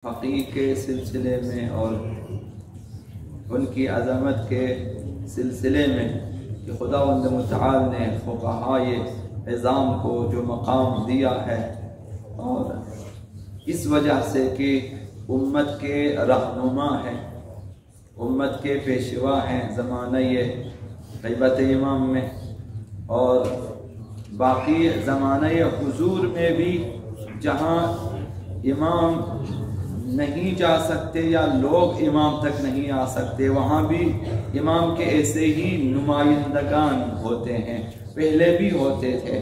فقیہ کے سلسلے میں اور ان کی عظمت کے سلسلے میں کہ خداوند متعال نے فقہائے عظام کو جو مقام دیا ہے، اور اس وجہ سے کہ امت کے رہنما ہیں، امت کے پیشوا ہیں زمانہ غیبت امام میں، اور باقی زمانہ حضور میں بھی جہاں امام نہیں جا سکتے یا لوگ امام تک نہیں آ سکتے، وہاں بھی امام کے ایسے ہی نمائندگان ہوتے ہیں، پہلے بھی ہوتے تھے۔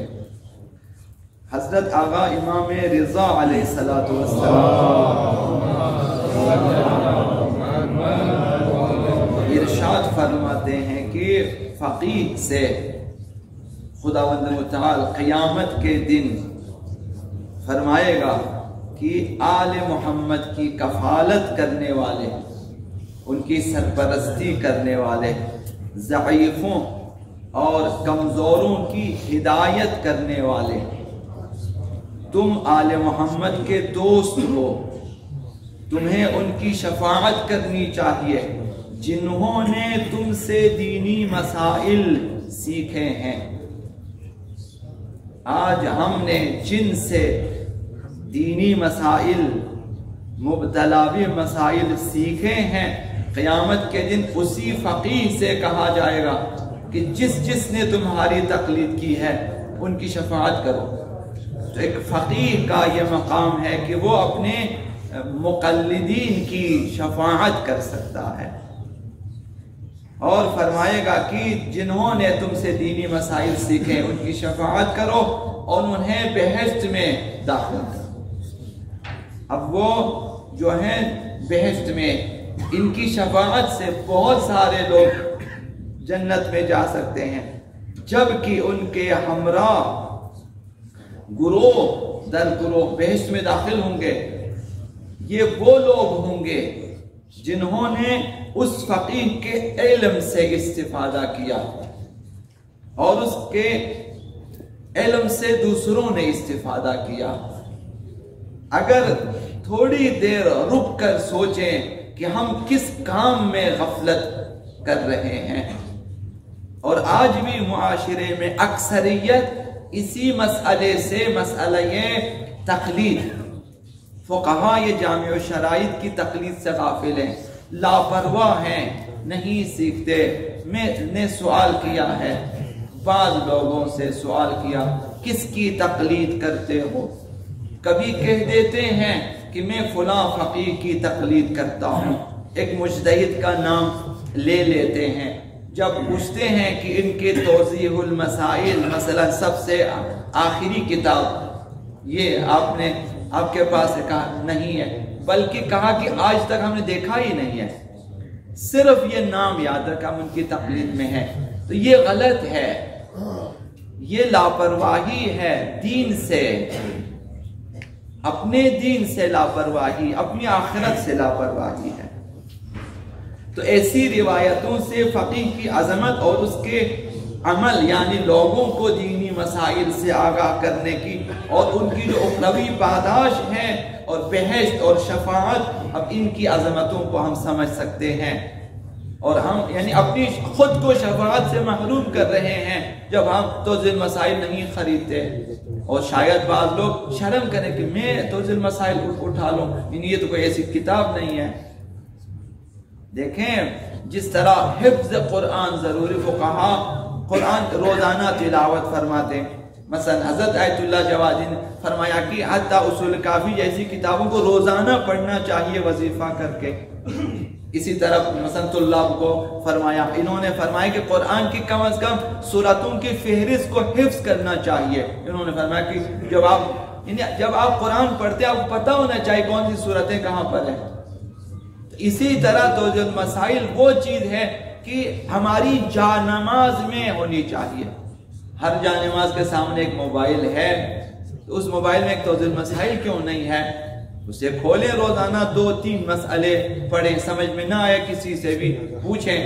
حضرت آغا امام رضا علیہ السلام ارشاد فرماتے ہیں کہ فقیہ سے خداوند متعال قیامت کے دن فرمائے گا کہ آل محمد کی کفالت کرنے والے، ان کی سرپرستی کرنے والے، ضعیفوں اور کمزوروں کی ہدایت کرنے والے، تم آل محمد کے دوست ہو، تمہیں ان کی شفاعت کرنی چاہیے جنہوں نے تم سے دینی مسائل سیکھے ہیں۔ آج ہم نے جن سے دینی مسائل، مبتلاوی مسائل سیکھے ہیں، قیامت کے دن اسی فقیہ سے کہا جائے گا کہ جس نے تمہاری تقلید کی ہے ان کی شفاعت کرو۔ تو ایک فقیہ کا یہ مقام ہے کہ وہ اپنے مقلدین کی شفاعت کر سکتا ہے، اور فرمائے گا کہ جنہوں نے تم سے دینی مسائل سیکھے ان کی شفاعت کرو اور انہیں بہشت میں داخل کرو۔ اب وہ جو ہیں بہشت میں، ان کی شفاعت سے بہت سارے لوگ جنت میں جا سکتے ہیں، جبکہ ان کے ہمراہ گروہ در گروہ بہشت میں داخل ہوں گے۔ یہ وہ لوگ ہوں گے جنہوں نے اس فقیہ کے علم سے استفادہ کیا اور اس کے علم سے دوسروں نے استفادہ کیا۔ اگر تھوڑی دیر رک کر سوچیں کہ ہم کس کام میں غفلت کر رہے ہیں، اور آج بھی معاشرے میں اکثریت اسی مسئلے سے، مسئلہ تقلید، فقہاء جامع الشرائط کی تقلید سے غافل ہیں، لاپرواہ ہیں، نہیں سیکھتے۔ میں نے سوال کیا ہے، بعض لوگوں سے سوال کیا، کس کی تقلید کرتے ہو؟ کبھی کہہ دیتے ہیں کہ میں فلاں فقیہ کی تقلید کرتا ہوں، ایک مجتہد کا نام لے لیتے ہیں۔ جب پوچھتے ہیں کہ ان کے توضیح المسائل، مثلا سب سے آخری کتاب یہ آپ کے پاس کہا نہیں ہے، بلکہ کہا کہ آج تک ہم نے دیکھا ہی نہیں ہے، صرف یہ نام یاد رکھا ہم ان کی تقلید میں ہے، تو یہ غلط ہے، یہ لاپرواہی ہے دین سے، اپنے دین سے لاپرواہی، اپنی آخرت سے لاپرواہی ہے۔ تو ایسی روایتوں سے فقیہ کی عظمت اور اس کے عمل، یعنی لوگوں کو دینی مسائل سے آگاہ کرنے کی اور ان کی جو اخروی پاداش ہے اور بہشت اور شفاعت، اب ان کی عظمتوں کو ہم سمجھ سکتے ہیں، اور ہم یعنی اپنی خود کو شفاعت سے محروم کر رہے ہیں جب ہم توضیح المسائل نہیں خریدتے۔ اور شاید بعض لوگ شرم کریں کہ میں توضیح المسائل اٹھا لوں، یہ تو کوئی ایسی کتاب نہیں ہے۔ دیکھیں جس طرح حفظ قرآن ضروری، فقہاء قرآن روزانہ تلاوت فرماتے ہیں، مثلا حضرت آیت اللہ جوادی نے فرمایا کہ حتی اصول کافی جیسی کتابوں کو روزانہ پڑھنا چاہیے وظیفہ کر کے۔ اسی طرح مثلا طلاب کو فرمایا، انہوں نے فرمایا کہ قرآن کی کم از کم سورتوں کی فہرست کو حفظ کرنا چاہیے۔ انہوں نے فرمایا کہ جب آپ قرآن پڑھتے ہیں آپ کو پتہ ہونا چاہیے کون سی سورتیں کہاں پر ہیں۔ اسی طرح توضیح المسائل وہ چیز ہے کہ ہماری جا نماز میں ہونی چاہیے۔ ہر جا نماز کے سامنے ایک موبائل ہے، تو اس موبائل میں ایک توضیح المسائل کیوں نہیں ہے؟ اسے کھولیں، روزانہ 2-3 مسئلے پڑھیں، سمجھ میں نہ آئے کسی سے بھی پوچھیں۔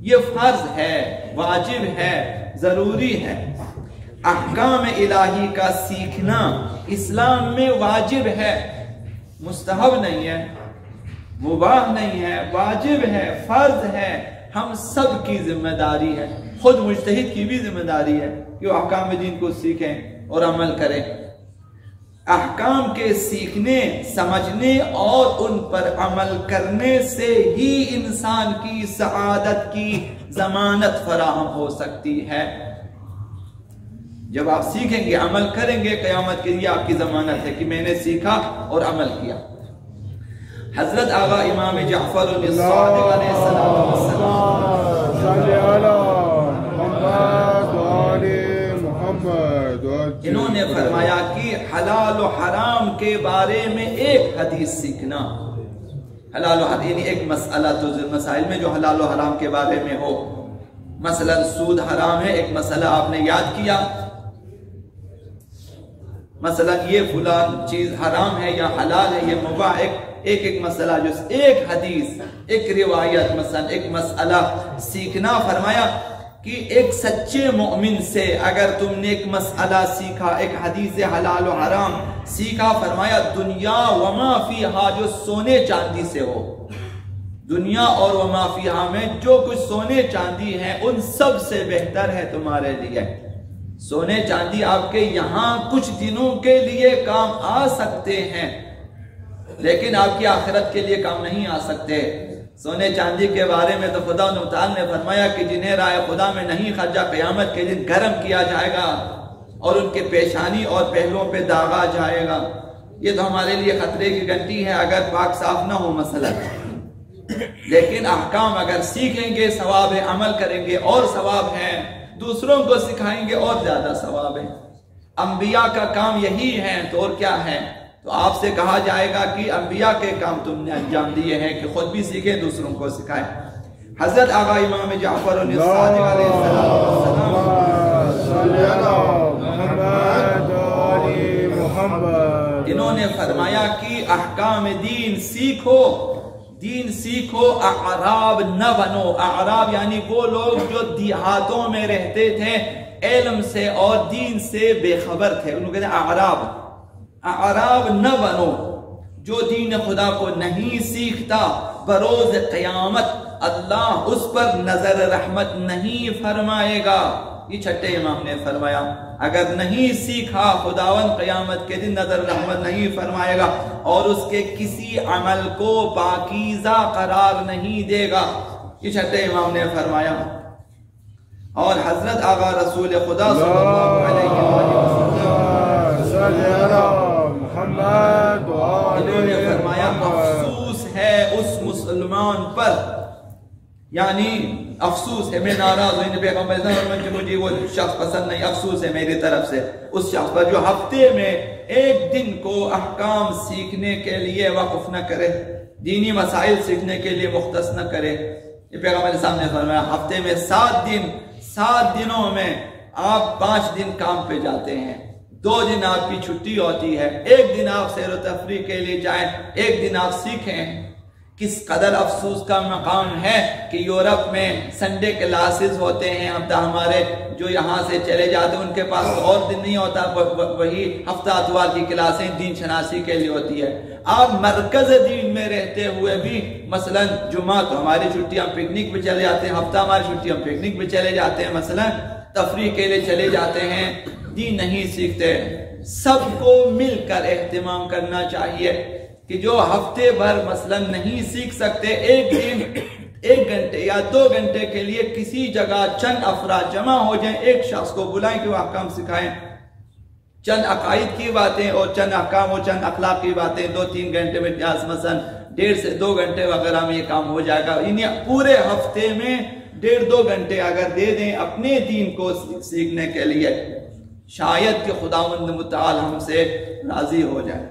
یہ فرض ہے، واجب ہے، ضروری ہے۔ احکام الہی کا سیکھنا اسلام میں واجب ہے۔ मुस्तहब नहीं है, मुबाह नहीं है, वाजिब है, फर्ज है, हम सब की जिम्मेदारी है। खुद मुज्तहिद की भी जिम्मेदारी है कि वो अहकाम दीन को सीखें और अमल करें। अहकाम के सीखने, समझने और उन पर अमल करने से ही इंसान की सआदत की जमानत फराहम हो सकती है। जब आप सीखेंगे, अमल करेंगे, क़यामत के लिए आपकी जमानत है कि मैंने सीखा और अमल किया। हजरत आगा इमाम जाफर सादिक इन्होंने फरमाया कि हलाल और हराम के बारे में एक हदीस सीखना। हलाल और यानी एक मसला, तो मसाइल में जो हलाल और हराम के बारे में हो, मसलन सूद हराम है, एक मसला आपने याद किया, मसलन ये फलान चीज हराम है या हलाल है, ये मुबाह, एक मसला, जो एक हदीस, एक रिवायत, मसलन एक मसला सीखना। फरमाया कि एक सच्चे मोमिन से अगर तुमने एक मसला सीखा, एक हदीस हलाल और हराम सीखा, फरमाया दुनिया वमा फीहा, जो सोने चांदी से हो, दुनिया और वमा फीहा में जो कुछ सोने चांदी है उन सब से बेहतर है तुम्हारे लिए। सोने चांदी आपके यहाँ कुछ दिनों के लिए काम आ सकते हैं, लेकिन आपकी आखिरत के लिए काम नहीं आ सकते। सोने चांदी के बारे में तो खुदा ने फरमाया कि जिन्हें राह खुदा में नहीं खर्चा, क़यामत के दिन गर्म किया जाएगा और उनके पेशानी और पहलुओं पे दागा जाएगा। ये तो हमारे लिए खतरे की घंटी है अगर पाक साफ ना हो मसला। लेकिन अहकाम अगर सीखेंगे सवाब है, अमल करेंगे और सवाब है, दूसरों को सिखाएंगे और ज्यादा सवाब है। अंबिया का काम यही है, तो और क्या है? तो आपसे कहा जाएगा कि अंबिया के काम तुमने अंजाम दिए हैं कि खुद भी सीखें, दूसरों को सिखाएं। हजरत आगा इमाम जाफर इन्होंने फरमाया कि अहकाम दीन सीखो, दीन सीखो, अराब न बनो। अराब यानी वो लोग जो देहातों में रहते थे, इल्म से और दीन से बेखबर थे, उनको कहते हैं अराब। अराब न बनो, जो दीन खुदा को नहीं सीखता, बरोज क़यामत अल्लाह उस पर नजर रहमत नहीं फरमाएगा। ये छठे इमाम ने फरमाया, अगर नहीं सीखा खुदावन क़यामत के दिन नजर रहमत नहीं फरमाएगा और उसके किसी अमल को पाकीज़ा करार नहीं देगा। ये छठे इमाम ने फरमाया। और हजरत आगा रसूल खुदा सल्लल्लाहु अलैहि इन्होंने फरमाया, अफसोस है उस मुसलमान पर, यानी अफसोस है, मैं नाराज हूँ, मुझे वो शख्स पसंद नहीं, अफसोस है मेरी तरफ से उस शख्स पर जो हफ्ते में एक दिन को अहकाम सीखने के लिए वक़्फ न करे, दीनी मसाइल सीखने के लिए मुख्तस न करे। ये पैगंबर सामने फरमाया, हफ्ते में 7 दिन, 7 दिनों में आप 5 दिन काम पे जाते हैं, 2 दिन आपकी छुट्टी होती है, 1 दिन आप सैर व तफरीह के लिए जाएं, 1 दिन आप सीखें। किस कदर अफसोस का मकाम है कि यूरोप में संडे क्लासेस होते हैं, हफ्ता हमारे जो यहाँ से चले जाते हैं उनके पास और दिन नहीं होता, वही हफ्ता अतवार की क्लासें दीन शनासी के लिए होती है। आप मरकज दीन में रहते हुए भी, मसलन जुमा तो हमारी छुट्टी, हम पिकनिक पे चले जाते हैं, हफ्ता हमारी छुट्टी हम पिकनिक पे चले जाते हैं, मसलन तफरीह के लिए चले जाते हैं, दीन नहीं सीखते। सबको मिलकर एहतिमाम करना चाहिए कि जो हफ्ते भर मसलन नहीं सीख सकते, एक दिन 1 घंटे या 2 घंटे के लिए किसी जगह चंद अफराद जमा हो जाएं, एक शख्स को बुलाएं कि वो अहकाम सिखाएं, चंद अकायद की बातें और चंद अहकाम और चंद अखलाक की बातें 2-3 घंटे में, मसलन 1.5 से 2 घंटे वगैरह में ये काम हो जाएगा। इन्हें पूरे हफ्ते में 1.5-2 घंटे अगर दे दें अपने दीन को सीखने के लिए, शायद कि खुदावंद मुताल हमसे राजी हो जाए।